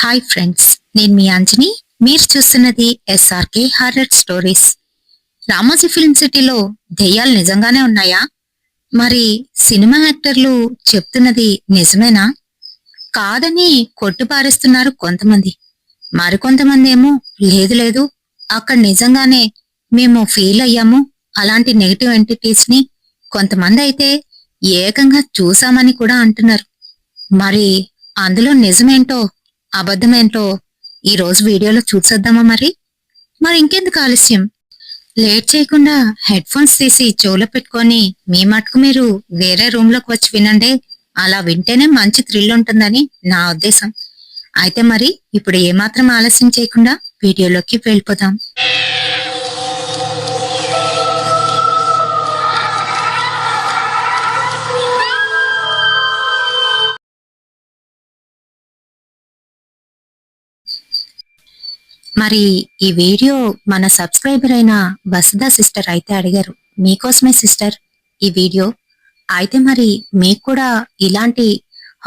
Hi friends, నేను మీ అంజని. మీరు చూస్తున్నది SRK horror stories. Ramoji film సిటీలో దెయ్యాలు నిజంగానే ఉన్నాయా? మరి సినిమా యాక్టర్లు చెప్తున్నది నిజమేనా? కాదని కొట్టిపారేస్తున్నారు కొంతమంది. మరికొంతమంది ఏమో లేదు లేదు, అక్కడ నిజంగానే మేము ఫీల్ అయ్యాము అలాంటి నెగిటివ్ ఎంటిటీస్ ని. కొంతమంది అయితే ఏకంగా చూసామని కూడా అంటున్నారు. మరి అందులో నిజమేంటో అబద్ధమేంటో ఈ రోజు వీడియోలో చూసేద్దామా? మరి ఇంకెందుకు ఆలస్యం, లేట్ చేయకుండా హెడ్ ఫోన్స్ తీసి చెవులో పెట్టుకొని మీ మటుకు మీరు వేరే రూమ్ లోకి వచ్చి వినండి. అలా వింటేనే మంచి థ్రిల్ ఉంటుందని నా ఉద్దేశం. అయితే మరి ఇప్పుడు ఏమాత్రం ఆలస్యం చేయకుండా వీడియోలోకి వెళ్ళిపోదాం. మరి ఈ వీడియో మన సబ్స్క్రైబర్ అయిన వసుధ సిస్టర్ అయితే అడిగారు. మీకోసమే సిస్టర్ ఈ వీడియో. అయితే మరి మీకు కూడా ఇలాంటి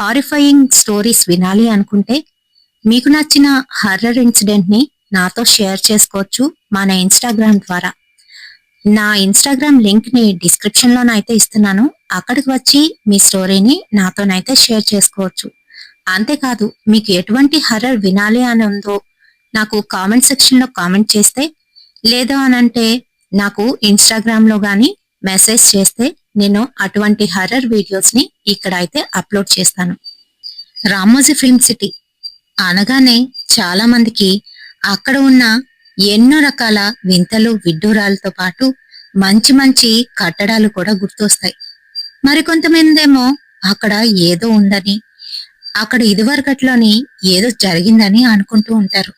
హారిఫైయింగ్ స్టోరీస్ వినాలి అనుకుంటే మీకు నచ్చిన హర్రర్ ఇన్సిడెంట్ ని నాతో షేర్ చేసుకోవచ్చు మన ఇన్స్టాగ్రామ్ ద్వారా. నా ఇన్స్టాగ్రామ్ లింక్ ని డిస్క్రిప్షన్ లోనైతే ఇస్తున్నాను. అక్కడికి వచ్చి మీ స్టోరీని నాతోనైతే షేర్ చేసుకోవచ్చు. అంతేకాదు, మీకు ఎటువంటి హర్రర్ వినాలి అని ఉందో నాకు కామెంట్ సెక్షన్ లో కామెంట్ చేస్తే, లేదు అనంటే నాకు ఇన్స్టాగ్రామ్ లో గాని మెసేజ్ చేస్తే నేను అటువంటి హర్రర్ వీడియోస్ ని ఇక్కడ అయితే అప్లోడ్ చేస్తాను. రామోజీ ఫిల్మ్ సిటీ అనగానే చాలా మందికి అక్కడ ఉన్న ఎన్నో రకాల వింతలు విడ్డూరాలతో పాటు మంచి మంచి కట్టడాలు కూడా గుర్తొస్తాయి. మరికొంతమంది ఏమో అక్కడ ఏదో ఉందని, అక్కడ ఇదివరకట్లోని ఏదో జరిగిందని అనుకుంటూ ఉంటారు.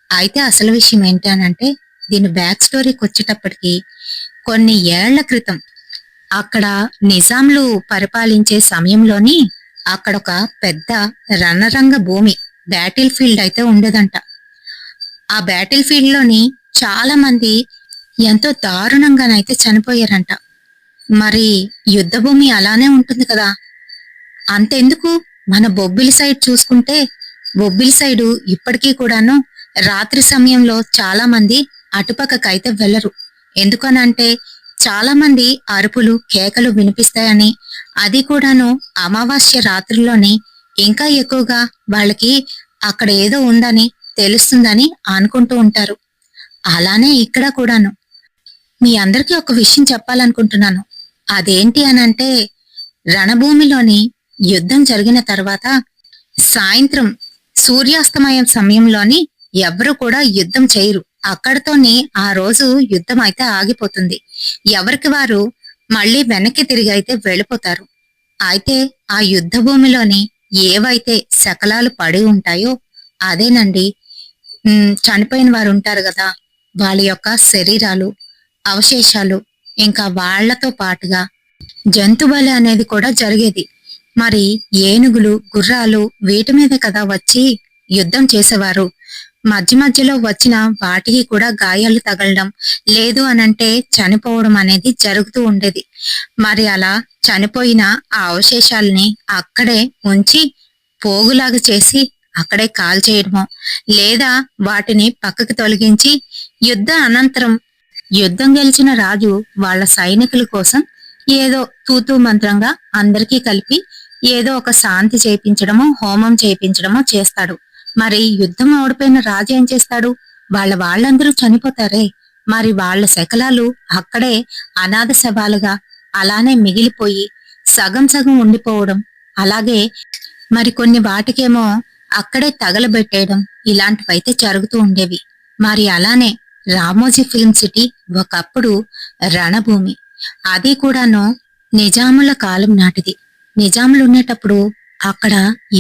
అయితే అసలు విషయం ఏంటి అనంటే, దీని బ్యాక్ స్టోరీకి వచ్చేటప్పటికి కొన్ని ఏళ్ల క్రితం అక్కడ నిజాంలు పరిపాలించే సమయంలోని అక్కడ ఒక పెద్ద రణరంగ భూమి, బ్యాటిల్ ఫీల్డ్ అయితే ఉండేదంట. ఆ బ్యాటిల్ ఫీల్డ్ లోని చాలా మంది ఎంతో దారుణంగానైతే చనిపోయారంట. మరి యుద్ధ భూమి అలానే ఉంటుంది కదా. అంతెందుకు, మన బొబ్బిలి సైడ్ చూసుకుంటే, బొబ్బిలి సైడు ఇప్పటికీ కూడాను రాత్రి సమయంలో చాలా మంది అటుపక్కకైతే వెళ్లరు. ఎందుకనంటే చాలా మంది అరుపులు కేకలు వినిపిస్తాయని, అది కూడాను అమావాస్య రాత్రిలోని ఇంకా ఎక్కువగా వాళ్ళకి అక్కడ ఏదో ఉందని తెలుస్తుందని అనుకుంటూ ఉంటారు. అలానే ఇక్కడ కూడాను మీ అందరికీ ఒక విషయం చెప్పాలనుకుంటున్నాను. అదేంటి అనంటే, రణభూమిలోని యుద్ధం జరిగిన తర్వాత సాయంత్రం సూర్యాస్తమయం సమయంలోని ఎవరు కూడా యుద్ధం చేయరు. అక్కడతోనే ఆ రోజు యుద్ధం అయితే ఆగిపోతుంది. ఎవరికి వారు మళ్ళీ వెనక్కి తిరిగి అయితే వెళ్ళిపోతారు. అయితే ఆ యుద్ధ భూమిలోని ఏవైతే శకలాలు పడి ఉంటాయో అదేనండి చనిపోయిన వారు ఉంటారు కదా, వాళ్ళ యొక్క శరీరాలు, అవశేషాలు, ఇంకా వాళ్లతో పాటుగా జంతుబలి అనేది కూడా జరిగేది. మరి ఏనుగులు, గుర్రాలు వీటి మీద కదా వచ్చి యుద్ధం చేసేవారు. మధ్య మధ్యలో వచ్చిన వాటికి కూడా గాయాలు తగలడం, లేదు అనంటే చనిపోవడం అనేది జరుగుతూ ఉండేది. మరి అలా చనిపోయిన ఆ అవశేషాలని అక్కడే ఉంచి పోగులాగా చేసి అక్కడే కాల్చేయడమో, లేదా వాటిని పక్కకు తొలగించి యుద్ధ అనంతరం యుద్ధం గెలిచిన రాజు వాళ్ళ సైనికుల కోసం ఏదో తూతూ మంత్రంగా అందరికీ కలిపి ఏదో ఒక శాంతి చేయించడమో, హోమం చేయించడమో చేస్తాడు. మరి యుద్ధం ఓడిపోయిన రాజు ఏం చేస్తాడు? వాళ్ళందరూ చనిపోతారే, మరి వాళ్ళ శకలాలు అక్కడే అనాథ శవాలుగా అలానే మిగిలిపోయి సగం సగం ఉండిపోవడం, అలాగే మరి కొన్ని వాటికేమో అక్కడే తగలబెట్టేయడం, ఇలాంటివైతే జరుగుతూ ఉండేవి. మరి అలానే రామోజీ ఫిల్మ్ సిటీ ఒకప్పుడు రణభూమి. అది కూడాను నిజాముల కాలం నాటిది. నిజాములు ఉండేటప్పుడు అక్కడ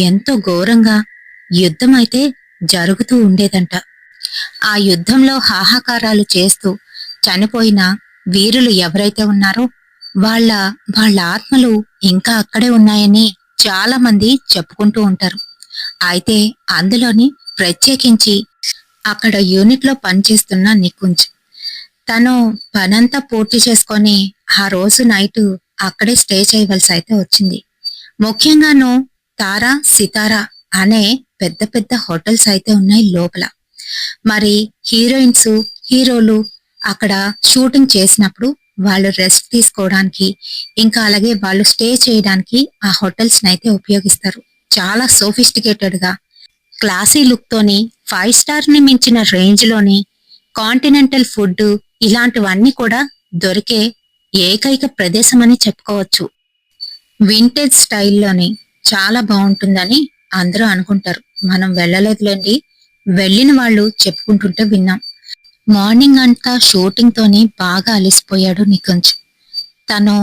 ఎంతో ఘోరంగా యుద్ధం అయితే జరుగుతూ ఉండేదంట. ఆ యుద్ధంలో హాహాకారాలు చేస్తూ చనిపోయిన వీరులు ఎవరైతే ఉన్నారో వాళ్ళ వాళ్ళ ఆత్మలు ఇంకా అక్కడే ఉన్నాయని చాలా మంది చెప్పుకుంటూ ఉంటారు. అయితే అందులోని ప్రత్యేకించి అక్కడ యూనిట్ లో పనిచేస్తున్న నికుంజ్, తను పనంతా పూర్తి చేసుకొని ఆ రోజు నైట్ అక్కడే స్టే చేయవలసి అయితే వచ్చింది. ముఖ్యంగాను తారా, సితారా అనే పెద్ద పెద్ద హోటల్స్ అయితే ఉన్నాయి లోపల. మరి హీరోయిన్స్, హీరోలు అక్కడ షూటింగ్ చేసినప్పుడు వాళ్ళు రెస్ట్ తీసుకోవడానికి, ఇంకా అలాగే వాళ్ళు స్టే చేయడానికి ఆ హోటల్స్ అయితే ఉపయోగిస్తారు. చాలా సోఫిస్టికేటెడ్ గా, క్లాసీ లుక్ తోని, 5 స్టార్ ని మించిన రేంజ్ లోని కాంటినెంటల్ ఫుడ్ ఇలాంటివన్నీ కూడా దొరికే ఏకైక ప్రదేశం అని చెప్పుకోవచ్చు. వింటేజ్ స్టైల్లోని చాలా బాగుంటుందని అందరూ అనుకుంటారు. మనం వెళ్ళలేదులేండి, వెళ్ళిన వాళ్ళు చెప్పుకుంటుంటే విన్నాం. మార్నింగ్ అంతా షూటింగ్ తోని బాగా అలసిపోయాడు నికుంజ్. తను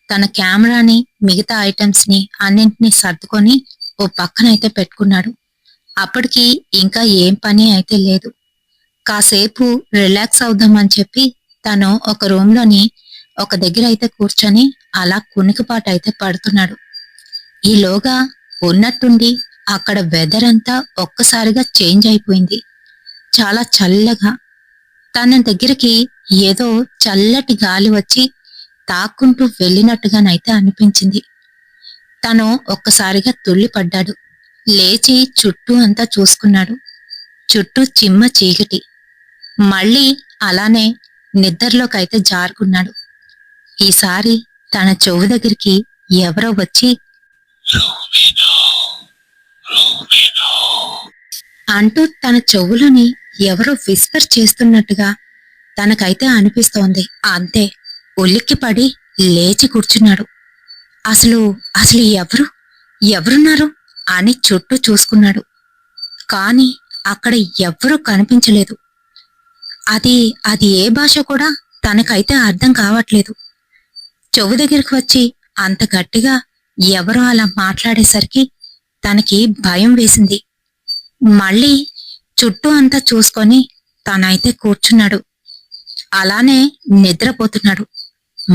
తన కెమెరాని, మిగతా ఐటమ్స్ ని అన్నింటినీ సర్దుకొని ఓ పక్కనైతే పెట్టుకున్నాడు. అప్పటికి ఇంకా ఏం పని అయితే లేదు. కాసేపు రిలాక్స్ అవుదామని చెప్పి తను ఒక రూమ్ లోని ఒక దగ్గర అయితే కూర్చొని అలా కునికిపాటు అయితే పడుతున్నాడు. ఈలోగా ఉన్నట్టుండి అక్కడ వెదర్ అంతా ఒక్కసారిగా చేంజ్ అయిపోయింది. చాలా చల్లగా, తన దగ్గరికి ఏదో చల్లటి గాలి వచ్చి తాక్కుంటూ వెళ్ళినట్టుగానైతే అనిపించింది. తను ఒక్కసారిగా తుళ్ళిపడ్డాడు. లేచి చుట్టూ అంతా చూసుకున్నాడు. చుట్టూ చిమ్మ చీకటి. మళ్ళీ అలానే నిద్రలోకైతే జారుకున్నాడు. ఈసారి తన చెవు దగ్గరికి ఎవరో వచ్చి అంటూ తన చెవులని ఎవరో విస్పర్ చేస్తున్నట్టుగా తనకైతే అనిపిస్తోంది. అంతే, ఉలిక్కిపడి లేచి కూర్చున్నాడు. అసలు అసలు ఎవరున్నారు అని చుట్టూ చూసుకున్నాడు. కాని అక్కడ ఎవ్వరూ కనిపించలేదు. అది అది ఏ భాష కూడా తనకైతే అర్థం కావట్లేదు. చెవు దగ్గరికి వచ్చి అంత గట్టిగా ఎవరో అలా మాట్లాడేసరికి తనకి భయం వేసింది. మళ్ళీ చుట్టూ అంతా చూసుకొని తనైతే కూర్చున్నాడు. అలానే నిద్రపోతున్నాడు.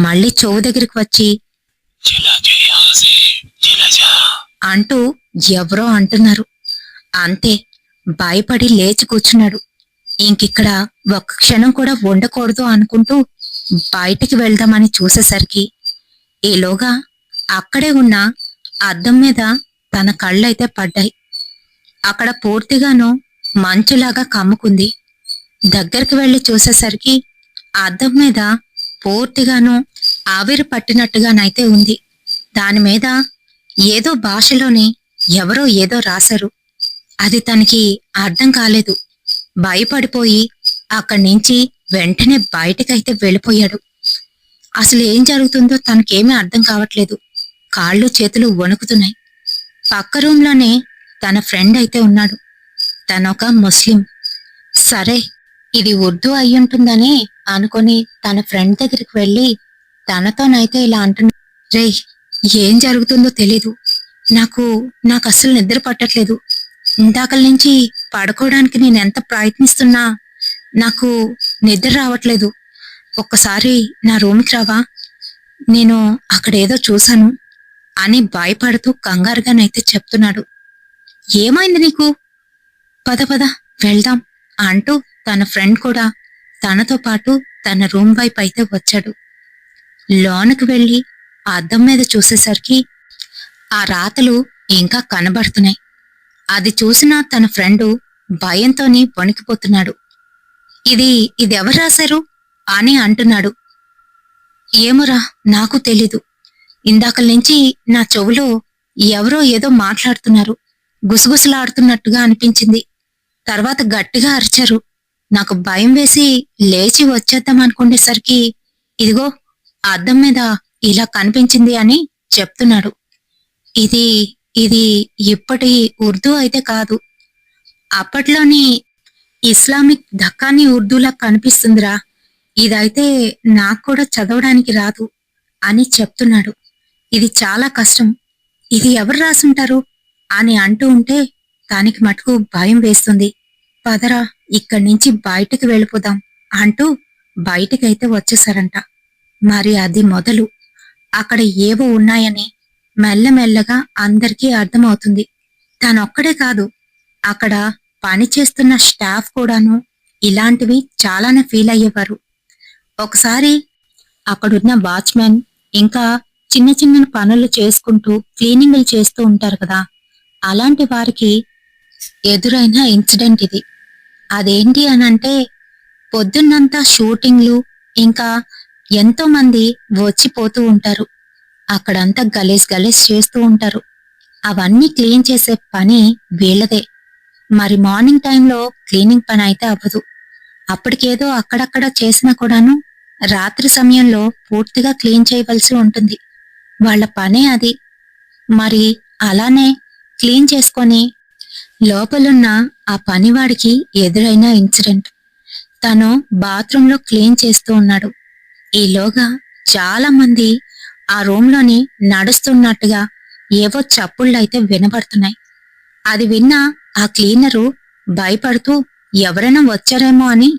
మళ్ళీ చెవు దగ్గరికి వచ్చి అంటూ ఎవరో అంటున్నారు. అంతే, భయపడి లేచి కూర్చున్నాడు. ఇంకిక్కడ ఒక్క క్షణం కూడా ఉండకూడదు అనుకుంటూ బయటికి వెళ్దామని చూసేసరికి ఈలోగా అక్కడే ఉన్న అద్దం మీద తన కళ్ళైతే పడ్డాయి. అక్కడ పూర్తిగాను మంచులాగా కమ్ముకుంది. దగ్గరికి వెళ్లి చూసేసరికి అద్దం మీద పూర్తిగాను ఆవిరి పట్టినట్టుగానైతే ఉంది. దాని మీద ఏదో భాషలోనే ఎవరో ఏదో రాశారు. అది తనకి అర్థం కాలేదు. భయపడిపోయి అక్కడి నుంచి వెంటనే బయటకైతే వెళ్ళిపోయాడు. అసలు ఏం జరుగుతుందో తనకేమీ అర్థం కావట్లేదు. కాళ్ళు చేతులు వణుకుతున్నాయి. పక్క రూంలోనే తన ఫ్రెండ్ అయితే ఉన్నాడు. తనొక ముస్లిం. సరే, ఇది ఉర్దూ అయ్యుంటుందని అనుకొని తన ఫ్రెండ్ దగ్గరికి వెళ్ళి తనతోనైతే ఇలా అంటున్నా, రే, ఏం జరుగుతుందో తెలీదు. నాకు అస్సలు నిద్ర పట్టట్లేదు. ఇందాకల నుంచి పడుకోవడానికి నేను ఎంత ప్రయత్నిస్తున్నా నాకు నిద్ర రావట్లేదు. ఒక్కసారి నా రూమ్కి రావా? నేను అక్కడేదో చూశాను అని భయపడుతూ కంగారుగానైతే చెప్తున్నాడు. ఏమైంది నీకు? పద పద వెళ్దాం అంటూ తన ఫ్రెండ్ కూడా తనతో పాటు తన రూమ్ వైపు అయితే వచ్చాడు. లోనికి వెళ్లి అద్దం మీద చూసేసరికి ఆ రాతలు ఇంకా కనబడుతున్నాయి. అది చూసిన తన ఫ్రెండు భయంతోని వణికిపోతున్నాడు. ఇది ఎవరు రాశారు అని అంటున్నాడు. ఏమోరా, నాకు తెలీదు. ఇందాకల నుంచి నా చెవులో ఎవరో ఏదో మాట్లాడుతున్నారు. గుసగుసలాడుతున్నట్టుగా అనిపించింది. తర్వాత గట్టిగా అరిచారు. నాకు భయం వేసి లేచి వచ్చేద్దాం అనుకునేసరికి ఇదిగో అద్దం మీద ఇలా కనిపించింది అని చెప్తున్నాడు. ఇది ఇది ఇప్పటి ఉర్దూ అయితే కాదు, అప్పట్లోని ఇస్లామిక్ దక్కానీ ఉర్దూలా కనిపిస్తుందిరా. ఇదైతే నాకు కూడా చదవడానికి రాదు అని చెప్తున్నాడు. ఇది చాలా కష్టం. ఇది ఎవరు రాసుంటారు అని అంటూ ఉంటే దానికి మటుకు భయం వేస్తుంది. పదరా, ఇక్కడి నుంచి బయటికి వెళ్ళిపోదాం అంటూ బయటికైతే వచ్చేసారంట. మరి అది మొదలు. అక్కడ ఏవో ఉన్నాయని మెల్లమెల్లగా అందరికీ అర్థమవుతుంది. తనొక్కడే కాదు, అక్కడ పనిచేస్తున్న స్టాఫ్ కూడాను ఇలాంటివి చాలానే ఫీల్ అయ్యేవారు. ఒకసారి అక్కడున్న వాచ్మెన్ ఇంకా చిన్న చిన్న పనులు చేసుకుంటూ క్లీనింగ్లు చేస్తూ ఉంటారు కదా, అలాంటి వారికి ఎదురైన ఇన్సిడెంట్ ఇది. అదేంటి అనంటే పొద్దున్నంతా షూటింగ్లు, ఇంకా ఎంతో మంది వచ్చిపోతూ ఉంటారు. అక్కడంతా గలీజ్ గలీజ్ చేస్తూ ఉంటారు. అవన్నీ క్లీన్ చేసే పని వీళ్ళదే. మరి మార్నింగ్ టైంలో క్లీనింగ్ పని అయితే అవ్వదు. అప్పటికేదో అక్కడక్కడ చేసినా కూడాను రాత్రి సమయంలో పూర్తిగా క్లీన్ చేయవలసి ఉంటుంది. వాళ్ళ పనే అది. మరి అలానే క్లీన్ చేసుకొని లోపలున్న ఆ పనివాడికి ఎదురైన ఇన్సిడెంట్. తను బాత్రూంలో క్లీన్ చేస్తూ ఉన్నాడు. ఈలోగా చాలా మంది ఆ రూంలోని నడుస్తున్నట్టుగా ఏవో చప్పుళ్ళైతే వినబడుతున్నాయి. అది విన్న ఆ క్లీనరు భయపడుతూ ఎవరైనా వచ్చారేమో అని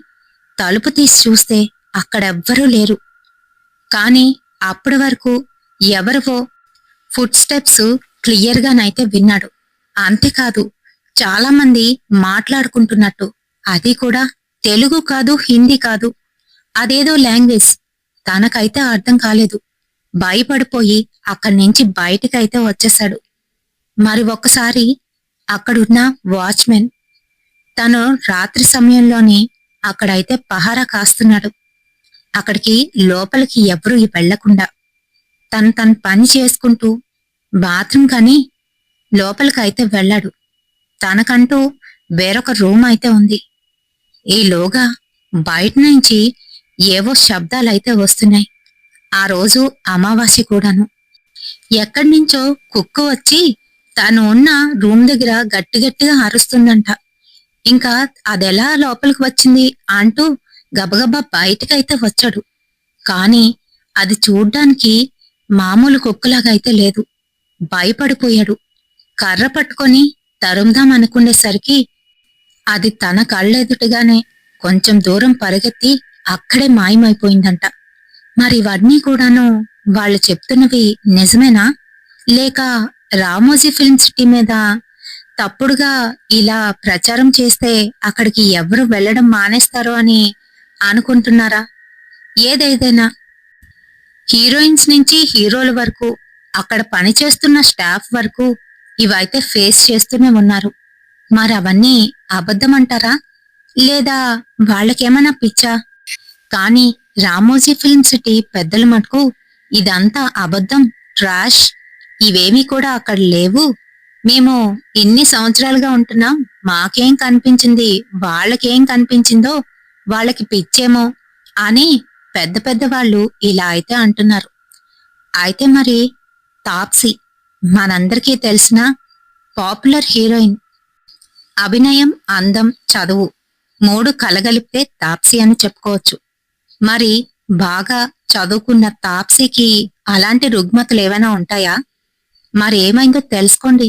తలుపు తీసి చూస్తే అక్కడెవ్వరూ లేరు. కాని అప్పటి వరకు ఎవరివో ఫుట్ స్టెప్స్ క్లియర్గానైతే విన్నాడు. అంతేకాదు, చాలా మంది మాట్లాడుకుంటున్నట్టు. అది కూడా తెలుగు కాదు, హిందీ కాదు, అదేదో లాంగ్వేజ్. తనకైతే అర్థం కాలేదు. భయపడిపోయి అక్కడి నుంచి బయటికైతే వచ్చేశాడు. మరి ఒక్కసారి అక్కడున్న వాచ్మెన్, తను రాత్రి సమయంలోనే అక్కడైతే పహారా కాస్తున్నాడు. అక్కడికి లోపలికి ఎవరూ వెళ్లకుండా తన పని చేసుకుంటూ బాత్రూమ్ కని లోపలికైతే వెళ్ళాడు. తనకంటూ వేరొక రూమ్ అయితే ఉంది. ఈలోగా బయట నుంచి ఏవో శబ్దాలైతే వస్తున్నాయి. ఆ రోజు అమావాస్య కూడాను. ఎక్కడి నుంచో కుక్క వచ్చి తను ఉన్న రూమ్ దగ్గర గట్టిగట్టిగా అరుస్తుందంట. ఇంకా అదెలా లోపలికి వచ్చింది అంటూ గబగబా బయటకైతే వచ్చాడు. కాని అది చూడ్డానికి మామూలు కుక్కలాగా అయితే లేదు. భయపడిపోయాడు. కర్ర పట్టుకొని తరుముదాం అనుకునేసరికి అది తన కళ్ళెదుటగానే కొంచెం దూరం పరిగెత్తి అక్కడే మాయమైపోయిందంట. మరి ఇవన్నీ కూడాను వాళ్ళు చెప్తున్నవి నిజమేనా, లేక రామోజీ ఫిల్మ్ సిటీ మీద తప్పుడుగా ఇలా ప్రచారం చేస్తే అక్కడికి ఎవరు వెళ్లడం మానేస్తారు అని అనుకుంటున్నారా? ఏదేదైనా హీరోయిన్స్ నుంచి హీరోల వరకు, అక్కడ పనిచేస్తున్న స్టాఫ్ వరకు ఇవైతే ఫేస్ చేస్తూనే ఉన్నారు. మరి అవన్నీ అబద్ధమంటారా, లేదా వాళ్ళకేమైనా పిచ్చా? కానీ రామోజీ ఫిల్మ్ సిటీ పెద్దల మటుకు ఇదంతా అబద్ధం, ట్రాష్, ఇవేమీ కూడా అక్కడ లేవు, మేము ఇన్ని సంవత్సరాలుగా ఉంటున్నాం, మాకేం కనిపించింది, వాళ్ళకేం కనిపించిందో వాళ్ళకి పిచ్చేమో అని పెద్ద పెద్ద వాళ్ళు ఇలా అయితే అంటున్నారు. అయితే మరి తాప్సీ, మనందరికీ తెలిసిన పాపులర్ హీరోయిన్. అభినయం, అందం, చదువు మూడు కలగలిపితే తాప్సీ అని చెప్పుకోవచ్చు. మరి బాగా చదువుకున్న తాప్సీకి అలాంటి రుగ్మతలు ఏమైనా ఉంటాయా? మరి ఏమైందో తెలుసుకోండి.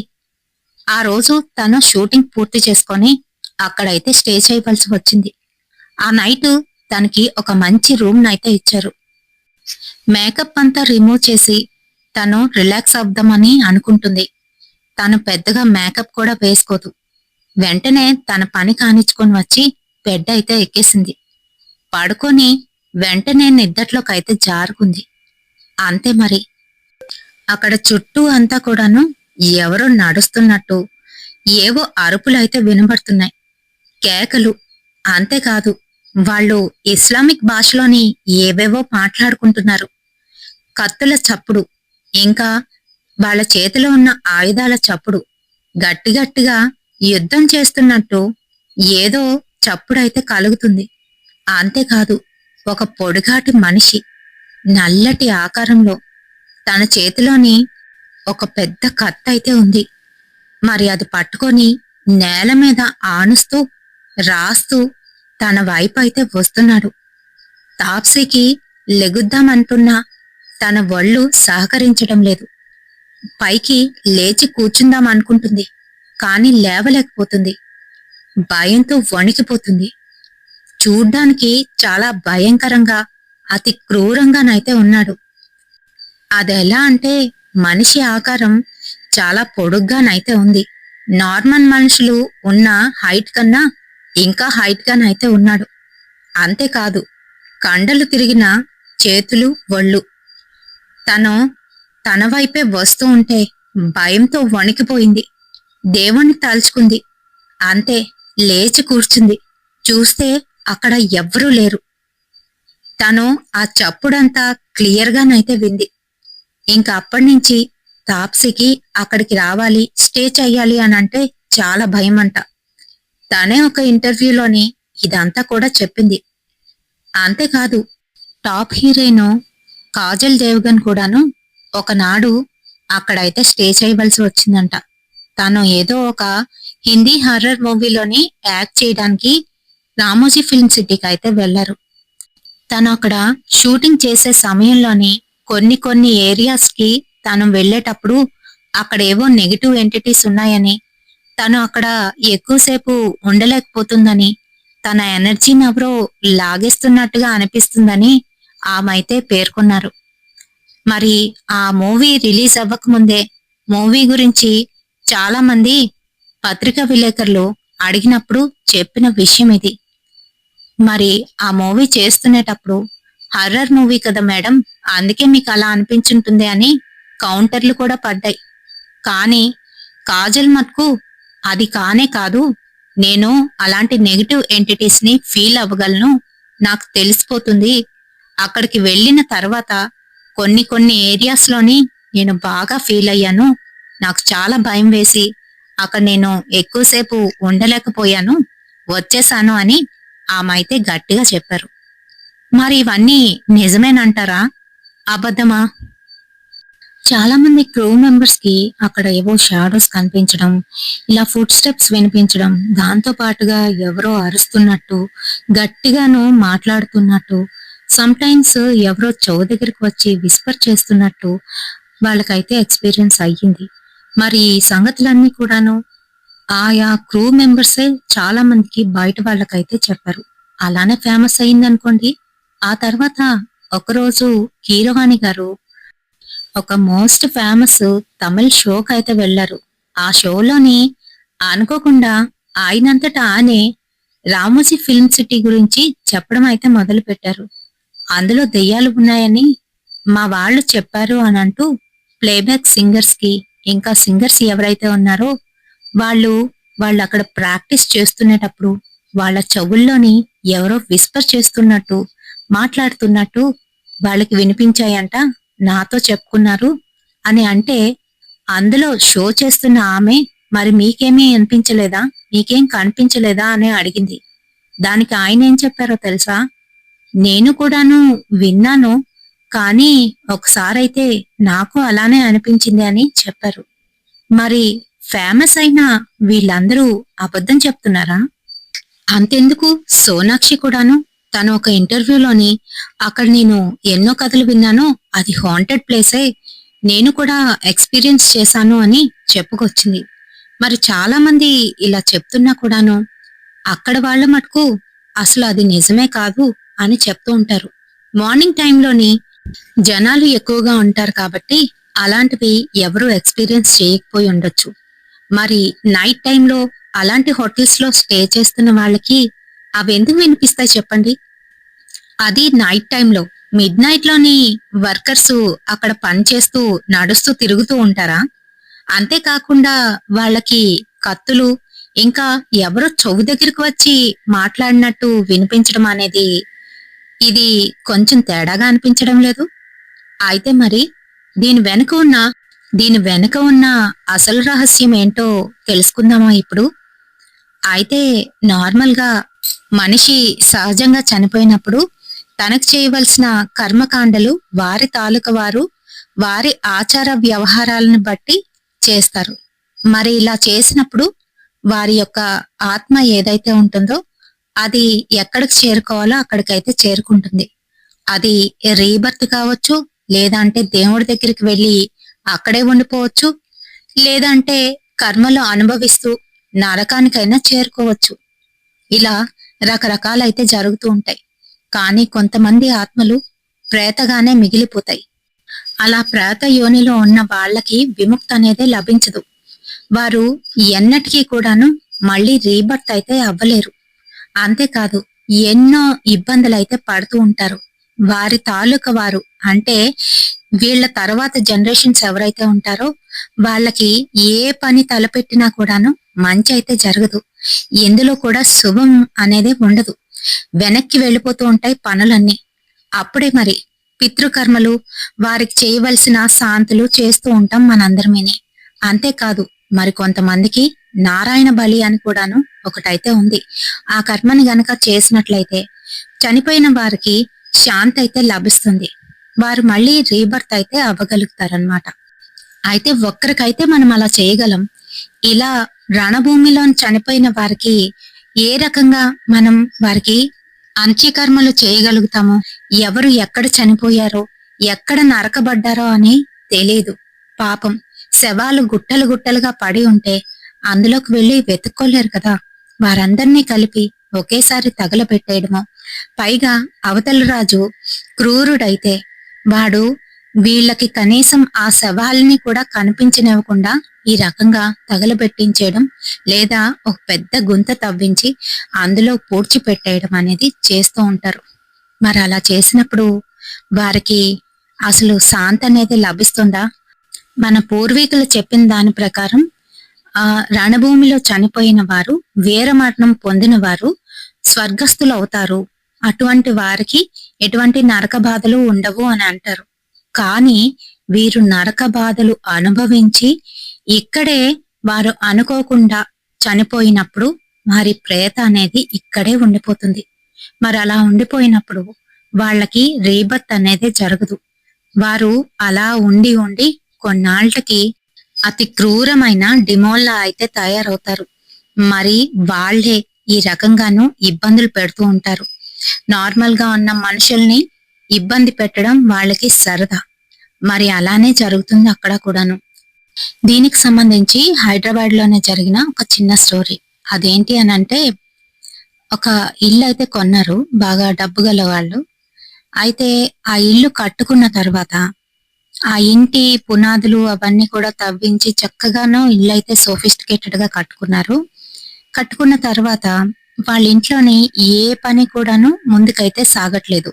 ఆ రోజు తను షూటింగ్ పూర్తి చేసుకొని అక్కడైతే స్టే చేయవలసి వచ్చింది. ఆ నైట్ తనకి ఒక మంచి రూమ్ నైతే ఇచ్చారు. మేకప్ అంతా రిమూవ్ చేసి తను రిలాక్స్ అవుదామని అనుకుంటుంది. తను పెద్దగా మేకప్ కూడా వేసుకోదు. వెంటనే తన పని కానిచ్చుకొని వచ్చి బెడ్ అయితే ఎక్కేసింది. పడుకొని వెంటనే నిద్దట్లోకైతే జారుకుంది. అంతే మరి. అక్కడ చుట్టూ అంతా కూడాను ఎవరో నడుస్తున్నట్టు ఏవో అరుపులైతే వినబడుతున్నాయి, కేకలు. అంతేకాదు, వాళ్ళు ఇస్లామిక్ భాషలోని ఏవేవో మాట్లాడుకుంటున్నారు. కత్తుల చప్పుడు, ఇంకా వాళ్ళ చేతిలో ఉన్న ఆయుధాల చప్పుడు, గట్టిగట్టిగా యుద్ధం చేస్తున్నట్టు ఏదో చప్పుడైతే కలుగుతుంది. అంతేకాదు, ఒక పొడుగాటి మనిషి నల్లటి ఆకారంలో తన చేతిలోని ఒక పెద్ద కత్తైతే ఉంది. మరి అది పట్టుకొని నేల మీద ఆనుస్తూ రాస్తూ తన వైపు అయితే వస్తున్నాడు. తాప్సీకి లెగుద్దామంటున్నా తన ఒళ్ళు సహకరించడం లేదు. పైకి లేచి కూర్చుందాం అనుకుంటుంది, కాని లేవలేకపోతుంది. భయంతో వణికిపోతుంది. చూడ్డానికి చాలా భయంకరంగా, అతి క్రూరంగానైతే ఉన్నాడు. అదెలా అంటే మనిషి ఆకారం చాలా పొడుగ్గానైతే ఉంది. నార్మల్ మనుషులు ఉన్న హైట్ కన్నా ఇంకా హైట్ గానైతే ఉన్నాడు. అంతేకాదు, కండలు తిరిగిన చేతులు, ఒళ్ళు. తను తన వైపే వస్తూ ఉంటే భయంతో వణికిపోయింది. దేవుణ్ణి తలుచుకుంది. అంతే, లేచి కూర్చుంది. చూస్తే అక్కడ ఎవ్వరూ లేరు. తను ఆ చప్పుడంతా క్లియర్గానైతే వింది. ఇంక అప్పటినుంచి తాప్సీకి అక్కడికి రావాలి, స్టే చెయ్యాలి అని అంటే చాలా భయమంట. తనే ఒక ఇంటర్వ్యూలోని ఇదంతా కూడా చెప్పింది. అంతేకాదు, టాప్ హీరోయిన్ కాజల్ దేవ్గన్ కూడాను ఒకనాడు అక్కడైతే స్టే చేయవలసి వచ్చిందంట. తను ఏదో ఒక హిందీ హర్రర్ మూవీలోని యాక్ట్ చేయడానికి రామోజీ ఫిల్మ్ సిటీకి అయితే వెళ్లారు. తను అక్కడ షూటింగ్ చేసే సమయంలోని కొన్ని ఏరియాస్ కి తను వెళ్లేటప్పుడు అక్కడ ఏవో నెగిటివ్ ఎంటిటీస్ ఉన్నాయని, తను అక్కడ ఎక్కువసేపు ఉండలేకపోతుందని, తన ఎనర్జీని ఎవరో లాగేస్తున్నట్టుగా అనిపిస్తుందని ఆమె అయితే పేర్కొన్నారు. మరి ఆ మూవీ రిలీజ్ అవ్వక ముందే మూవీ గురించి చాలా మంది పత్రికా విలేకరులు అడిగినప్పుడు చెప్పిన విషయం ఇది. మరి ఆ మూవీ చేస్తునేటప్పుడు హర్రర్ మూవీ కదా మేడం, అందుకే మీకు అలా అనిపించుంటుంది అని కౌంటర్లు కూడా పడ్డాయి. కానీ కాజల్ మటుకు అది కానే కాదు, నేను అలాంటి నెగిటివ్ ఎంటిటీస్ ని ఫీల్ అవ్వగలను, నాకు తెలిసిపోతుంది. అక్కడికి వెళ్ళిన తర్వాత కొన్ని ఏరియాస్ లోని నేను బాగా ఫీల్ అయ్యాను, నాకు చాలా భయం వేసి అక్కడ నేను ఎక్కువసేపు ఉండలేకపోయాను, వచ్చేసాను అని ఆమె అయితే గట్టిగా చెప్పారు. మరి ఇవన్నీ నిజమేనంటారా, అబద్ధమా? చాలా మంది క్రూ మెంబర్స్ కి అక్కడ ఏవో షాడోస్ కనిపించడం, ఇలా ఫుట్ స్టెప్స్ వినిపించడం, దాంతో పాటుగా ఎవరో అరుస్తున్నట్టు, గట్టిగాను మాట్లాడుతున్నట్టు, సమ్ టైమ్స్ ఎవరో చెవు దగ్గరికి వచ్చి విస్పర్ చేస్తున్నట్టు వాళ్ళకైతే ఎక్స్పీరియన్స్ అయ్యింది. మరి ఈ సంగతులన్నీ కూడాను ఆయా క్రూ మెంబర్సే చాలా మందికి బయట వాళ్ళకైతే చెప్పారు. అలానే ఫేమస్ అయింది అనుకోండి. ఆ తర్వాత ఒకరోజు కీరవాణి గారు ఒక మోస్ట్ ఫేమస్ తమిళ్ షోకి అయితే వెళ్లారు. ఆ షోలోని అనుకోకుండా ఆయనంతటా ఆనే రామోజీ ఫిల్మ్ సిటీ గురించి చెప్పడం అయితే మొదలు పెట్టారు. అందులో దెయ్యాలు ఉన్నాయని మా వాళ్ళు చెప్పారు అని అంటూ ప్లేబ్యాక్ సింగర్స్ కి, ఇంకా సింగర్స్ ఎవరైతే ఉన్నారో వాళ్ళు వాళ్ళు అక్కడ ప్రాక్టీస్ చేస్తునేటప్పుడు వాళ్ళ చెవుల్లోని ఎవరో విస్పర్ చేస్తున్నట్టు, మాట్లాడుతున్నట్టు వాళ్ళకి వినిపించాయంట, నాతో చెప్పుకున్నారు అని అంటే, అందులో షో చేస్తున్న ఆమె మరి మీకేమీ అనిపించలేదా, మీకేం కనిపించలేదా అని అడిగింది. దానికి ఆయన ఏం చెప్పారో తెలుసా? నేను కూడాను విన్నాను, కానీ ఒకసారైతే నాకు అలానే అనిపించింది అని చెప్పారు. మరి ఫేమస్ అయిన వీళ్ళందరూ అబద్ధం చెప్తున్నారా? అంతెందుకు, సోనాక్షి కూడాను తను ఒక ఇంటర్వ్యూలోని అక్కడ నేను ఎన్నో కథలు విన్నాను, అది హాంటెడ్ ప్లేసే, నేను కూడా ఎక్స్పీరియన్స్ చేశాను అని చెప్పుకొచ్చింది. మరి చాలా మంది ఇలా చెప్తున్నా కూడాను అక్కడ వాళ్ళ మటుకు అసలు అది నిజమే కాదు అని చెప్తూ ఉంటారు. మార్నింగ్ టైంలోని జనాలు ఎక్కువగా ఉంటారు కాబట్టి అలాంటివి ఎవరు ఎక్స్పీరియన్స్ చేయకపోయి ఉండొచ్చు. మరి నైట్ టైంలో అలాంటి హోటల్స్ లో స్టే చేస్తున్న వాళ్ళకి అవి ఎందుకు వినిపిస్తాయి చెప్పండి? అది నైట్ టైంలో. మిడ్ నైట్ లోని వర్కర్స్ అక్కడ పని చేస్తూ నడుస్తూ తిరుగుతూ ఉంటారా? అంతేకాకుండా వాళ్ళకి కత్తులు, ఇంకా ఎవరో చెవు దగ్గరికి వచ్చి మాట్లాడినట్టు వినిపించడం అనేది ఇది కొంచెం తేడాగా అనిపించడం లేదు? అయితే మరి దీని వెనుక ఉన్న దీని వెనుక ఉన్న అసలు రహస్యం ఏంటో తెలుసుకుందామా ఇప్పుడు? అయితే నార్మల్ గా మనిషి సహజంగా చనిపోయినప్పుడు తనకు చేయవలసిన కర్మకాండలు వారి తాలూక వారు వారి ఆచార వ్యవహారాలను బట్టి చేస్తారు. మరి ఇలా చేసినప్పుడు వారి యొక్క ఆత్మ ఏదైతే ఉంటుందో అది ఎక్కడికి చేరుకోవాలో అక్కడికైతే చేరుకుంటుంది. అది రీబర్త్ కావచ్చు, లేదంటే దేవుడి దగ్గరికి వెళ్ళి అక్కడే ఉండిపోవచ్చు, లేదంటే కర్మలు అనుభవిస్తూ నరకానికైనా చేరుకోవచ్చు. ఇలా రకరకాలైతే జరుగుతూ ఉంటాయి. కానీ కొంతమంది ఆత్మలు ప్రేతగానే మిగిలిపోతాయి. అలా ప్రేత యోనిలో ఉన్న వాళ్ళకి విముక్తి అనేది లభించదు. వారు ఎన్నటికీ కూడాను మళ్ళీ రీబర్త్ అయితే అవ్వలేరు. అంతేకాదు, ఎన్నో ఇబ్బందులైతే పడుతూ ఉంటారు. వారి తాలూకా వారు అంటే వీళ్ళ తర్వాత జనరేషన్స్ ఎవరైతే ఉంటారో వాళ్ళకి ఏ పని తలపెట్టినా కూడాను మంచి అయితే జరగదు. ఎందులో కూడా శుభం అనేది ఉండదు. వెనక్కి వెళ్ళిపోతూ ఉంటాయి పనులన్నీ. అప్పుడే మరి పితృకర్మలు, వారికి చేయవలసిన శాంతులు చేస్తూ ఉంటాం మనందరమేని. అంతేకాదు మరి కొంతమందికి నారాయణ బలి అని కూడాను ఒకటైతే ఉంది. ఆ కర్మని గనక చేసినట్లయితే చనిపోయిన వారికి శాంతి అయితే లభిస్తుంది. వారు మళ్ళీ రీబర్త్ అయితే అవ్వగలుగుతారనమాట. అయితే ఒక్కరికైతే మనం అలా చేయగలం. ఇలా రణభూమిలో చనిపోయిన వారికి ఏ రకంగా మనం వారికి అంత్యకర్మలు చేయగలుగుతామో, ఎవరు ఎక్కడ చనిపోయారో, ఎక్కడ నరకబడ్డారో అని తెలియదు. పాపం శవాలు గుట్టలు గుట్టలుగా పడి ఉంటే అందులోకి వెళ్లి వెతుక్కోలేరు కదా. వారందర్నీ కలిపి ఒకేసారి తగలబెట్టేయడమో, పైగా అవతల రాజు క్రూరుడైతే వాడు వీళ్ళకి కనీసం ఆ శవాలని కూడా కనిపించనివ్వకుండా ఈ రకంగా తగలబెట్టించేయడం, లేదా ఒక పెద్ద గుంత తవ్వించి అందులో పూడ్చిపెట్టేయడం అనేది చేస్తూ ఉంటారు. మరి అలా చేసినప్పుడు వారికి అసలు శాంతి అనేది లభిస్తుందా? మన పూర్వీకులు చెప్పిన దాని ప్రకారం ఆ రణభూమిలో చనిపోయిన వారు, వీరమరణం పొందిన వారు స్వర్గస్థులు అవుతారు. అటువంటి వారికి ఎటువంటి నరక బాధలు ఉండవు అని అంటారు. కానీ వీరు నరక బాధలు అనుభవించి ఇక్కడే వారు అనుకోకుండా చనిపోయినప్పుడు వారి ప్రేత అనేది ఇక్కడే ఉండిపోతుంది. మరి అలా ఉండిపోయినప్పుడు వాళ్ళకి రీబర్త్ అనేది జరగదు. వారు అలా ఉండి ఉండి కొన్నాళ్ళకి అతి క్రూరమైన డిమోల్లా అయితే తయారవుతారు. మరి వాళ్ళే ఈ రకంగాను ఇబ్బందులు పెడుతూ ఉంటారు. నార్మల్ గా ఉన్న మనుషుల్ని ఇబ్బంది పెట్టడం వాళ్ళకి సరదా. మరి అలానే జరుగుతుంది అక్కడ కూడాను. దీనికి సంబంధించి హైదరాబాద్ లోనే జరిగిన ఒక చిన్న స్టోరీ. అదేంటి అని అంటే, ఒక ఇల్లు అయితే కొన్నారు బాగా డబ్బు గల వాళ్ళు. అయితే ఆ ఇల్లు కట్టుకున్న తర్వాత ఆ ఇంటి పునాదులు అవన్నీ కూడా తవ్వించి చక్కగాను ఇల్లు అయితే సోఫిస్టికేటెడ్ గా కట్టుకున్నారు. కట్టుకున్న తర్వాత వాళ్ళ ఇంట్లోని ఏ పని కూడాను ముందుకైతే సాగట్లేదు.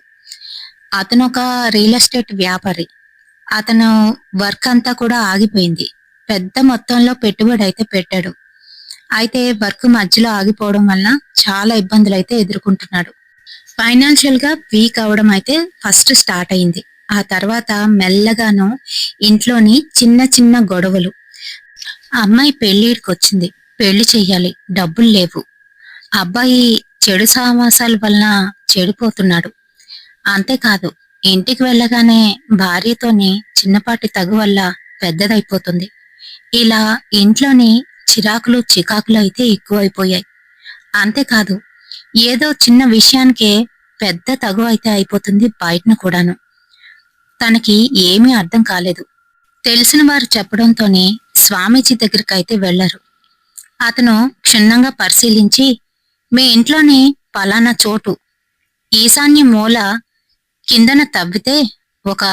అతను ఒక రియల్ ఎస్టేట్ వ్యాపారి. అతను వర్క్ అంతా కూడా ఆగిపోయింది. పెద్ద మొత్తంలో పెట్టుబడి అయితే పెట్టాడు. అయితే వర్క్ మధ్యలో ఆగిపోవడం వల్ల చాలా ఇబ్బందులు అయితే ఎదుర్కొంటున్నాడు. ఫైనాన్షియల్ గా వీక్ అవడం అయితే ఫస్ట్ స్టార్ట్ అయింది. ఆ తర్వాత మెల్లగాను ఇంట్లోని చిన్న చిన్న గొడవలు. అమ్మాయి పెళ్లిడికి వచ్చింది, పెళ్లి చెయ్యాలి, డబ్బులు లేవు. అబ్బాయి చెడు సావాసాల వలన చెడిపోతున్నాడు. అంతేకాదు ఇంటికి వెళ్ళగానే భార్యతోని చిన్నపాటి తగు వల్ల పెద్దదైపోతుంది. ఇలా ఇంట్లోని చిరాకులు చికాకులు అయితే ఎక్కువైపోయాయి. అంతేకాదు ఏదో చిన్న విషయానికే పెద్ద తగు అయితే అయిపోతుంది బయటను కూడాను. తనకి ఏమీ అర్థం కాలేదు. తెలిసిన వారు చెప్పడంతోనే స్వామీజీ దగ్గరికి అయితే వెళ్లారు. అతను క్షుణ్ణంగా పరిశీలించి, మీ ఇంట్లోని పలానా చోటు ఈశాన్య మూల కిందన తవ్వితే ఒక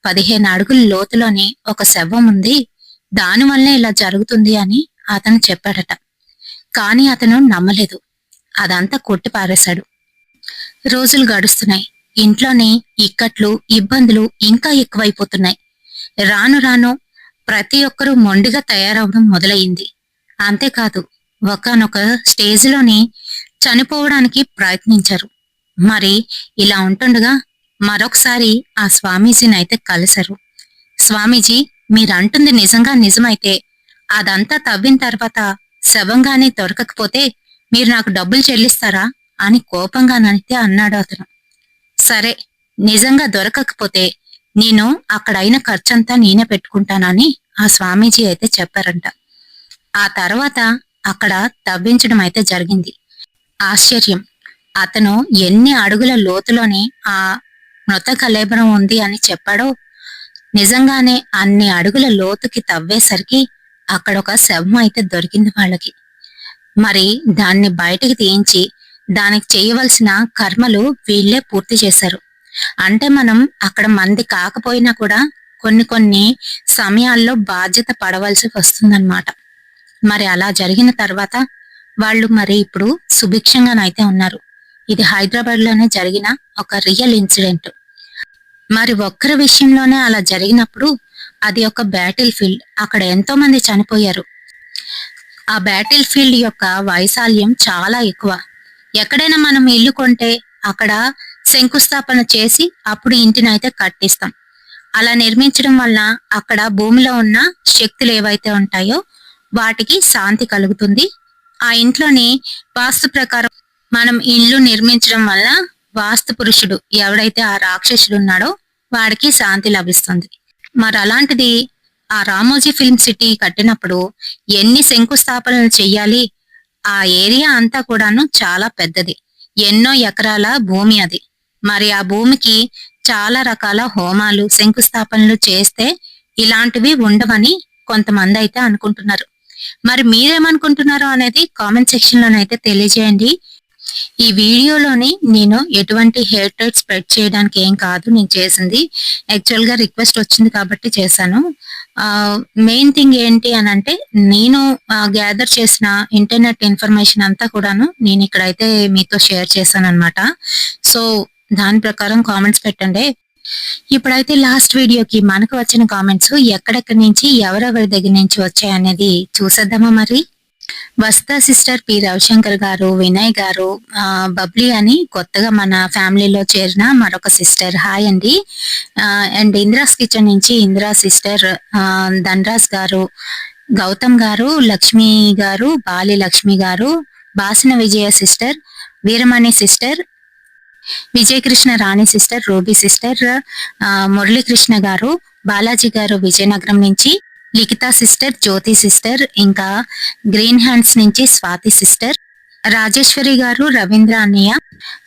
15 అడుగుల లోతులోని ఒక శవం ఉంది, దానివల్లే ఇలా జరుగుతుంది అని అతను చెప్పాడట. కాని అతను నమ్మలేదు. అదంతా కొట్టి పారేశాడు. రోజులు గడుస్తున్నాయి. ఇంట్లోని ఇక్కట్లు ఇబ్బందులు ఇంకా ఎక్కువైపోతున్నాయి. రాను రాను ప్రతి ఒక్కరూ మొండిగా తయారవడం మొదలయ్యింది. అంతేకాదు ఒకానొక స్టేజ్లోని చనిపోవడానికి ప్రయత్నించారు. మరి ఇలా ఉంటుండగా మరొకసారి ఆ స్వామీజీని అయితే కలిశారు. స్వామీజీ, మీరంటుంది నిజంగా నిజమైతే అదంతా తవ్విన తర్వాత శవంగానే దొరకకపోతే మీరు నాకు డబ్బులు చెల్లిస్తారా అని కోపంగానైతే అన్నాడు అతను. సరే, నిజంగా దొరకకపోతే నేను అక్కడ అయిన ఖర్చంతా నేనే పెట్టుకుంటానని ఆ స్వామీజీ అయితే చెప్పారంట. ఆ తర్వాత అక్కడ తవ్వించడం అయితే జరిగింది. ఆశ్చర్యం, అతను ఎన్ని అడుగుల లోతులోని ఆ మృత కళేబరం ఉంది అని చెప్పాడో, నిజంగానే అన్ని అడుగుల లోతుకి తవ్వేసరికి అక్కడ ఒక శవం అయితే దొరికింది వాళ్ళకి. మరి దాన్ని బయటికి తీయించి దానికి చేయవలసిన కర్మలు వీళ్ళే పూర్తి చేశారు. అంటే మనం అక్కడ మంది కాకపోయినా కూడా కొన్ని కొన్ని సమయాల్లో బాధ్యత పడవలసి వస్తుందన్నమాట. మరి అలా జరిగిన తర్వాత వాళ్ళు మరి ఇప్పుడు సుభిక్షంగానైతే ఉన్నారు. ఇది హైదరాబాద్ లోనే జరిగిన ఒక రియల్ ఇన్సిడెంట్. మరి ఒక్కరి విషయంలోనే అలా జరిగినప్పుడు అది ఒక బ్యాటిల్ ఫీల్డ్. అక్కడ ఎంతో మంది చనిపోయారు. ఆ బ్యాటిల్ ఫీల్డ్ యొక్క వైశాల్యం చాలా ఎక్కువ. ఎక్కడైనా మనం ఇల్లు కొంటే అక్కడ శంకుస్థాపన చేసి అప్పుడు ఇంటినైతే కట్టిస్తాం. అలా నిర్మించడం వల్ల అక్కడ భూమిలో ఉన్న శక్తులు ఏవైతే ఉంటాయో వాటికి శాంతి కలుగుతుంది. ఆ ఇంట్లోని వాస్తు ప్రకారం మనం ఇల్లు నిర్మించడం వల్ల వాస్తు పురుషుడు ఎవడైతే ఆ రాక్షసుడు ఉన్నాడో వాడికి శాంతి లభిస్తుంది. మరి అలాంటిది ఆ రామోజీ ఫిల్మ్ సిటీ కట్టినప్పుడు ఎన్ని శంకుస్థాపనలు చెయ్యాలి? ఆ ఏరియా అంతా కూడాను చాలా పెద్దది. ఎన్నో ఎకరాల భూమి అది. మరి ఆ భూమికి చాలా రకాల హోమాలు, శంకుస్థాపనలు చేస్తే ఇలాంటివి ఉండవని కొంతమంది అయితే అనుకుంటున్నారు. మరి మీరేమనుకుంటున్నారో అనేది కామెంట్ సెక్షన్ లోనైతే తెలియజేయండి. ఈ వీడియోలోని నేను ఎటువంటి హేట్రేట్ స్ప్రెడ్ చేయడానికి ఏం కాదు నేను చేసింది. యాక్చువల్ గా రిక్వెస్ట్ వచ్చింది కాబట్టి చేశాను. మెయిన్ థింగ్ ఏంటి అని అంటే నేను గ్యాదర్ చేసిన ఇంటర్నెట్ ఇన్ఫర్మేషన్ అంతా కూడాను నేను ఇక్కడైతే మీతో షేర్ చేశాను అనమాట. సో దాని ప్రకారం కామెంట్స్ పెట్టండి. ఇప్పుడైతే లాస్ట్ వీడియోకి మనకు వచ్చిన కామెంట్స్ ఎక్కడెక్కడి నుంచి ఎవరెవరి దగ్గర నుంచి వచ్చాయనేది చూసేద్దామా మరి. వస్తా సిస్టర్ పి రవిశంకర్ గారు, వినయ్ గారు, బబ్లీ అని కొత్తగా మన ఫ్యామిలీలో చేరిన మరొక సిస్టర్, హాయ్ అండి. అండ్ ఇంద్రాస్ కిచెన్ నుంచి ఇందిరా సిస్టర్, ధనరాజ్ గారు, గౌతమ్ గారు, లక్ష్మి గారు, బాలి లక్ష్మి గారు, బాసిన విజయ సిస్టర్, వీరమణి సిస్టర్, విజయకృష్ణ రాణి సిస్టర్, రూబీ సిస్టర్, మురళీకృష్ణ గారు, బాలాజీ గారు విజయనగరం నుంచి, లిఖిత సిస్టర్, జ్యోతి సిస్టర్, ఇంకా గ్రీన్ హ్యాండ్స్ నుంచి స్వాతి సిస్టర్, రాజేశ్వరి గారు, రవీంద్ర అన్నయ్య,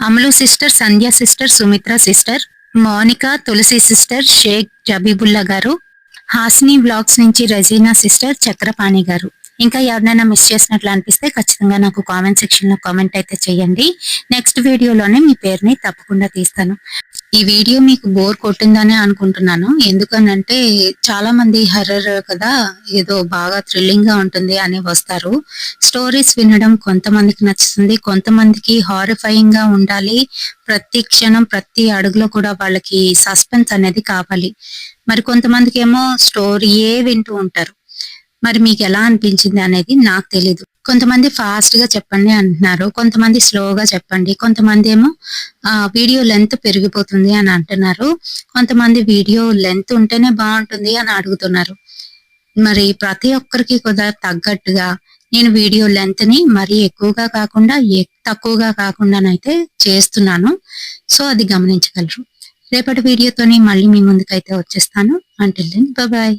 అమలు సిస్టర్, సంధ్య సిస్టర్, సుమిత్ర సిస్టర్, మౌనిక, తులసి సిస్టర్, షేక్ జబీబుల్లా గారు, హాసిని బ్లాగ్స్ నుంచి రజీనా సిస్టర్, చక్రపాణి గారు. ఇంకా ఎవరినైనా మిస్ చేసినట్లు అనిపిస్తే ఖచ్చితంగా నాకు కామెంట్ సెక్షన్ లో కామెంట్ అయితే చేయండి. నెక్స్ట్ వీడియోలోనే మీ పేరుని తప్పకుండా తీస్తాను. ఈ వీడియో మీకు బోర్ కొట్టిందని అనుకుంటున్నాను. ఎందుకనంటే చాలా మంది హర్రర్ కదా, ఏదో బాగా థ్రిల్లింగ్ గా ఉంటుంది అని వస్తారు. స్టోరీస్ వినడం కొంతమందికి నచ్చుతుంది, కొంతమందికి హారిఫైయింగ్ గా ఉండాలి. ప్రతి క్షణం ప్రతి అడుగులో కూడా వాళ్ళకి సస్పెన్స్ అనేది కావాలి. మరి కొంతమందికి ఏమో స్టోరీయే వింటూ ఉంటారు. మరి మీకు ఎలా అనిపించింది అనేది నాకు తెలీదు. కొంతమంది ఫాస్ట్ గా చెప్పండి అంటున్నారు, కొంతమంది స్లోగా చెప్పండి, కొంతమంది ఏమో వీడియో లెంత్ పెరిగిపోతుంది అని అంటున్నారు, కొంతమంది వీడియో లెంత్ ఉంటేనే బాగుంటుంది అని అడుగుతున్నారు. మరి ప్రతి ఒక్కరికి కూడా తగ్గట్టుగా నేను వీడియో లెంత్ ని మరీ ఎక్కువగా కాకుండా తక్కువగా కాకుండానైతే చేస్తున్నాను. సో అది గమనించగలరు. రేపటి వీడియోతోని మళ్ళీ మీ ముందుకైతే వచ్చేస్తాను. Until then bye bye.